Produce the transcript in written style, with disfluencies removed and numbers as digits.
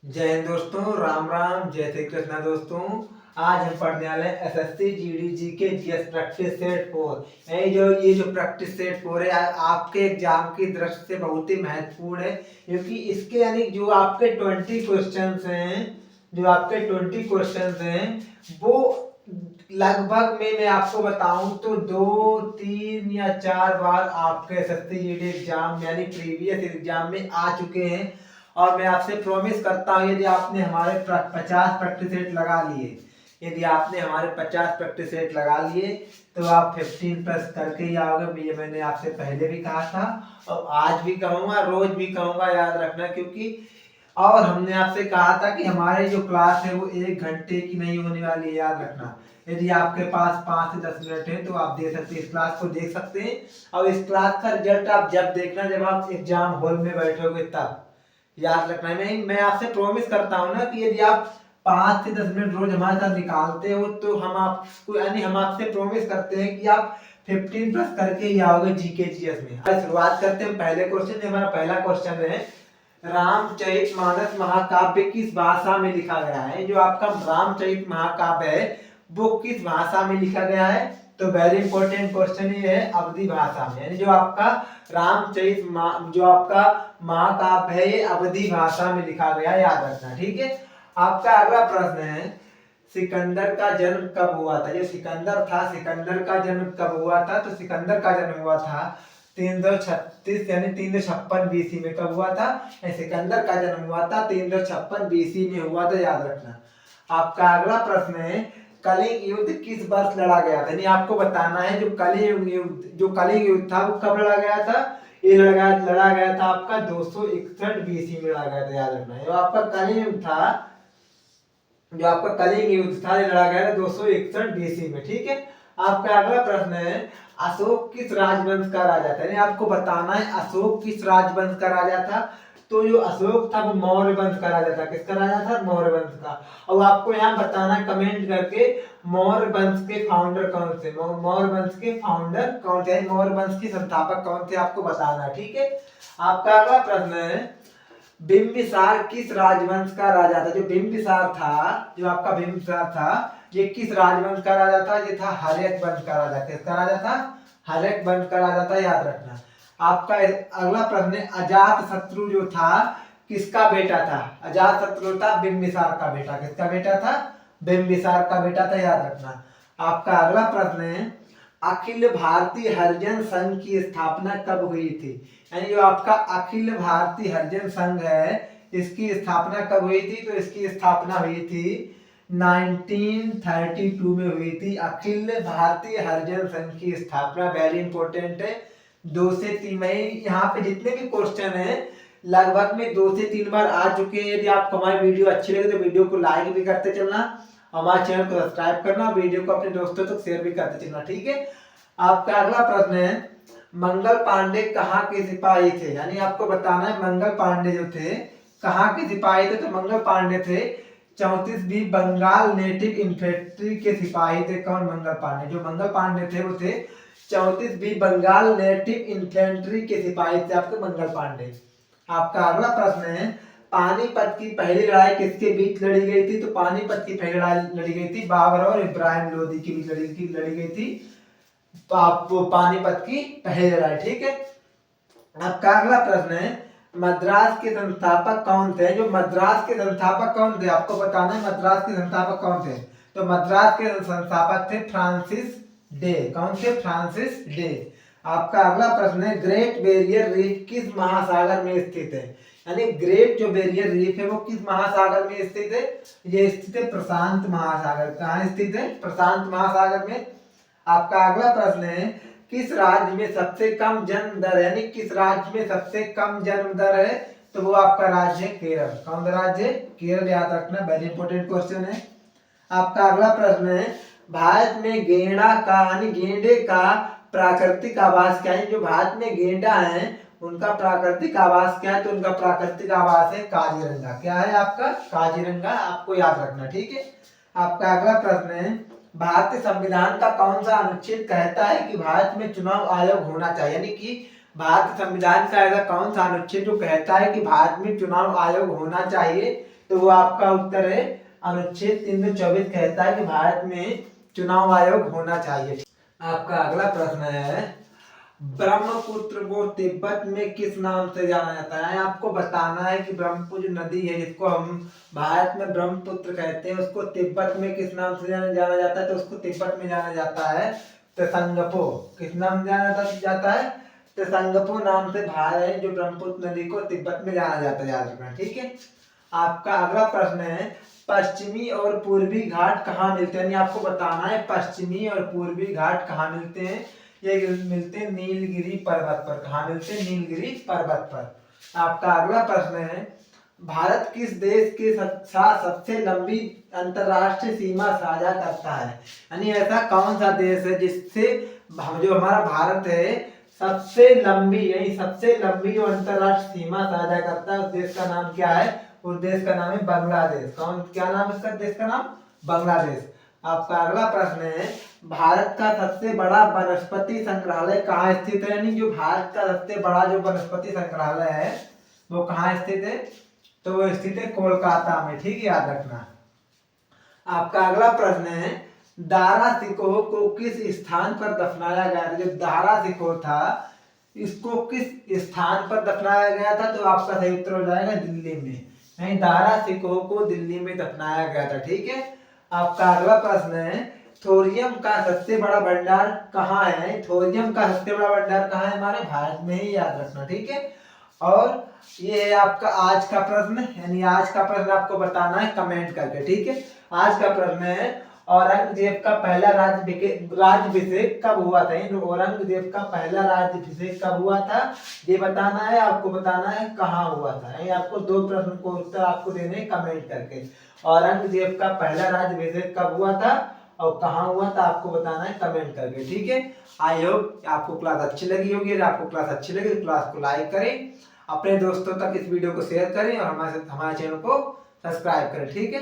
जय हिंद दोस्तों, राम राम, जय श्री कृष्णा दोस्तों। आज हम पढ़ने वाले हैं SSC GD GK GS practice set 4। ये जो प्रैक्टिस सेट 4 है आपके एग्जाम की दृष्टि से बहुत ही महत्वपूर्ण है, क्योंकि इसके यानी जो आपके 20 क्वेश्चंस हैं, वो लगभग मैं आपको बताऊं तो 2 3 या 4 बार आपके एसएससी जीडी एग्जाम यानी प्रीवियस एग्जाम में आ चुके हैं। और मैं आपसे प्रॉमिस करता हूँ, यदि आपने हमारे 50 प्रैक्टिस सेट लगा लिए, यदि आपने हमारे 50 प्रैक्टिस सेट लगा लिए तो आप 15 प्लस करके ही आओगे। ये मैंने आपसे पहले भी कहा था और आज भी कहूँगा, रोज भी कहूँगा, याद रखना। क्योंकि और हमने आपसे कहा था कि हमारी जो क्लास है वो 1 घंटे की नहीं होने वाली है, याद रखना। यदि आपके पास 5 से 10 मिनट है तो आप दे सकते हैं, इस क्लास को देख सकते हैं। और इस क्लास का रिजल्ट आप जब देखना, जब आप एग्जाम हॉल में बैठोगे तब। याद रखना है, मैं आपसे प्रॉमिस करता हूँ ना कि यदि आप 5 से 10 मिनट रोज हमारे साथ निकालते हो तो हम आपको यानी हम आपसे प्रॉमिस करते हैं कि आप 15 प्लस करके ही आओगे जीके जीएस में। शुरुआत करते हैं पहले क्वेश्चन से। हमारा पहला क्वेश्चन है, रामचरितमानस महाकाव्य किस भाषा में लिखा गया है? जो आपका रामचरित महाकाव्य है वो किस भाषा में लिखा गया है? तो वेरी इंपॉर्टेंट क्वेश्चन ये है, अवधी भाषा में। यानी जो आपका जो आपका महाकाव्य है ये अवधी भाषा में लिखा गया, याद रखना, ठीक है। आपका अगला प्रश्न है, सिकंदर का जन्म कब हुआ था? जो सिकंदर था, सिकंदर का जन्म कब हुआ था? तो सिकंदर का जन्म हुआ था 336 यानी 356 बीसी में। कब हुआ था? सिकंदर का जन्म हुआ था 356 बीसी में हुआ था, याद रखना। आपका अगला प्रश्न है, कलिंग युद्ध किस वर्ष लड़ा गया था? यानी आपको बताना है जो कलिंग युद्ध था वो कब लड़ा गया था। ये लड़ा गया था आपका 261 बीसी में लड़ा गया था, याद रखना। जो आपका कलिंग युद्ध था ये लड़ा गया था 261 बीसी में, ठीक है। आपका अगला प्रश्न है, अशोक किस राजवंश का राजा था? यानी आपको बताना है अशोक किस राजवंश का राजा था। तो जो अशोक था वो मौर्य वंश का राजा था। किसका राजा था? मौर्य वंश का। और आपको यहाँ बताना है कमेंट करके, मौर्य वंश के फाउंडर कौन थे? मौर्य वंश के फाउंडर कौन थे? मौर्य वंश के संस्थापक कौन थे? आपको बताना है, ठीक है। आपका अगला प्रश्न है, बिंबिसार किस राजवंश का राजा था? जो बिंबिसार था, जो आपका बिंबिसार था, ये किस राजवंश का राजा था? ये था हर्यक वंश का राजा। किसका राजा था? हर्यक वंश का राजा था, याद रखना। आपका अगला प्रश्न है, अजात शत्रु जो था किसका बेटा था? अजात शत्रु था बिंबिसार का बेटा। किसका बेटा था? बिंबिसार का बेटा था, याद रखना। आपका अगला प्रश्न है, अखिल भारतीय हरिजन संघ की स्थापना कब हुई थी? यानी जो आपका अखिल भारतीय हरिजन संघ है इसकी स्थापना कब हुई थी? तो इसकी स्थापना हुई थी 1932 में हुई थी। अखिल भारतीय हरिजन संघ की स्थापना वेरी इंपॉर्टेंट है। 2 से 3 में यहाँ पे जितने भी क्वेश्चन है लगभग में 2 से 3 बार आ चुके हैं। यदि आपको हमारी वीडियो अच्छी लगे तो वीडियो को लाइक भी करते चलना, हमारे चैनल को सब्सक्राइब करना, वीडियो को अपने दोस्तों तक शेयर भी करते चलना, ठीक है। आपका अगला प्रश्न है, मंगल पांडे कहाँ के सिपाही थे? यानी आपको बताना है मंगल पांडे जो थे कहाँ के सिपाही थे। तो मंगल पांडे थे 34वीं बंगाल नेटिव इन्फेंट्री के सिपाही थे। कौन? मंगल पांडे। जो मंगल पांडे थे वो थे 34वीं बंगाल नेटिव इन्फेंट्री के सिपाही थे आपके मंगल पांडे। आपका अगला प्रश्न है, पानीपत की पहली लड़ाई किसके बीच लड़ी गई थी? तो पानीपत की पहली लड़ाई लड़ी गई थी बाबर और इब्राहिम लोदी के बीच लड़ी गई थी पानीपत की पहली लड़ाई, ठीक है। आपका अगला प्रश्न है, मद्रास के संस्थापक कौन थे? जो मद्रास के संस्थापक कौन थे आपको बताना है, मद्रास के संस्थापक कौन थे? तो मद्रास के संस्थापक थे फ्रांसिस डे। कौन थे? Francis day. आपका अगला प्रश्न है, ग्रेट बैरियर रीफ किस महासागर में स्थित है? यानी ग्रेट जो बैरियर रीफ है वो किस महासागर में स्थित है? ये स्थित है प्रशांत महासागर। कहाँ स्थित है? प्रशांत महासागर में। आपका अगला प्रश्न है, किस राज्य में सबसे कम जन्म दर है? यानी किस राज्य में सबसे कम जन्म दर है? तो वो आपका राज्य है केरल। कौन सा राज्य है? केरल, याद रखना, वेरी इंपॉर्टेंट क्वेश्चन है। आपका अगला प्रश्न है, भारत में गेंडे का प्राकृतिक आवास क्या है? जो भारत में गेंडा है उनका प्राकृतिक आवास क्या है? तो उनका प्राकृतिक आवास है काजीरंगा। क्या है आपका? काजीरंगा, आपको याद रखना, ठीक है। आपका अगला प्रश्न है, भारतीय संविधान का कौन सा अनुच्छेद कहता है कि भारत में चुनाव आयोग होना चाहिए? यानी कि भारतीय संविधान का ऐसा कौन सा अनुच्छेद जो कहता है कि भारत में चुनाव आयोग होना चाहिए? तो वो आपका उत्तर है अनुच्छेद 324 कहता है कि भारत में चुनाव आयोग होना चाहिए। आपका अगला प्रश्न है ब्रह्मपुत्र को तिब्बत में किस नाम से जाना जाता है। आपको बताना है कि ब्रह्मपुत्र नदी है जिसको हम भारत में ब्रह्मपुत्र कहते हैं, उसको तिब्बत में किस नाम से जाना जाता है। तो उसको तिब्बत में जाना जाता है त्संगपो। किस नाम से जाना जाता है? त्संगपो नाम से भारत है जो ब्रह्मपुत्र नदी को तिब्बत में जाना जाता है, याद रखना, ठीक है। आपका अगला प्रश्न है पश्चिमी और पूर्वी घाट कहाँ मिलते हैं। आपको बताना है पश्चिमी और पूर्वी घाट कहाँ मिलते हैं। ये मिलते हैं नीलगिरी पर्वत पर। कहाँ मिलते हैं? नीलगिरी पर्वत पर। आपका अगला प्रश्न है भारत किस देश के साथ सबसे लंबी अंतरराष्ट्रीय सीमा साझा करता है। यानी ऐसा कौन सा देश है जिससे जो हमारा भारत है सबसे लंबी जो अंतरराष्ट्रीय सीमा साझा करता है, उस देश का नाम क्या है? उस देश का नाम है बांग्लादेश। क्या नाम है इसका देश का नाम? बांग्लादेश। आपका अगला प्रश्न है भारत का सबसे बड़ा वनस्पति संग्रहालय कहाँ स्थित है। यानी जो भारत का सबसे बड़ा जो वनस्पति संग्रहालय है वो कहाँ स्थित है? तो वो स्थित है कोलकाता में, ठीक है, याद रखना। आपका अगला प्रश्न है दारा सिकोह को किस स्थान पर दफनाया गया था। जो दारा सिकोह था इसको किस स्थान पर दफनाया गया था? तो आपका सही उत्तर हो जाएगा दिल्ली में। नहीं, दारा सिकोह को दिल्ली में दफनाया गया था, ठीक है। आपका अगला प्रश्न है थोरियम का सबसे बड़ा भंडार कहाँ है। थोरियम का सबसे बड़ा भंडार कहाँ है? हमारे भारत में ही, याद रखना, ठीक है। और ये है आपका आज का प्रश्न। यानी आज का प्रश्न आपको बताना है कमेंट करके, ठीक है। आज का प्रश्न है औरंगजेब का पहला राज्याभिषेक कब हुआ था। औरंगजेब का पहला राज्याभिषेक कब हुआ था ये बताना है। आपको बताना है कहाँ हुआ था। ये आपको दो प्रश्न को उत्तर आपको देने कमेंट करके। औरंगजेब का पहला राज्याभिषेक कब हुआ था और कहाँ हुआ था आपको बताना है कमेंट करके, ठीक है। आई होप आपको क्लास अच्छी लगी होगी। अगर आपको क्लास अच्छी लगी तो क्लास को लाइक करें, अपने दोस्तों तक इस वीडियो को शेयर करें और हमारे चैनल को सब्सक्राइब करें, ठीक है।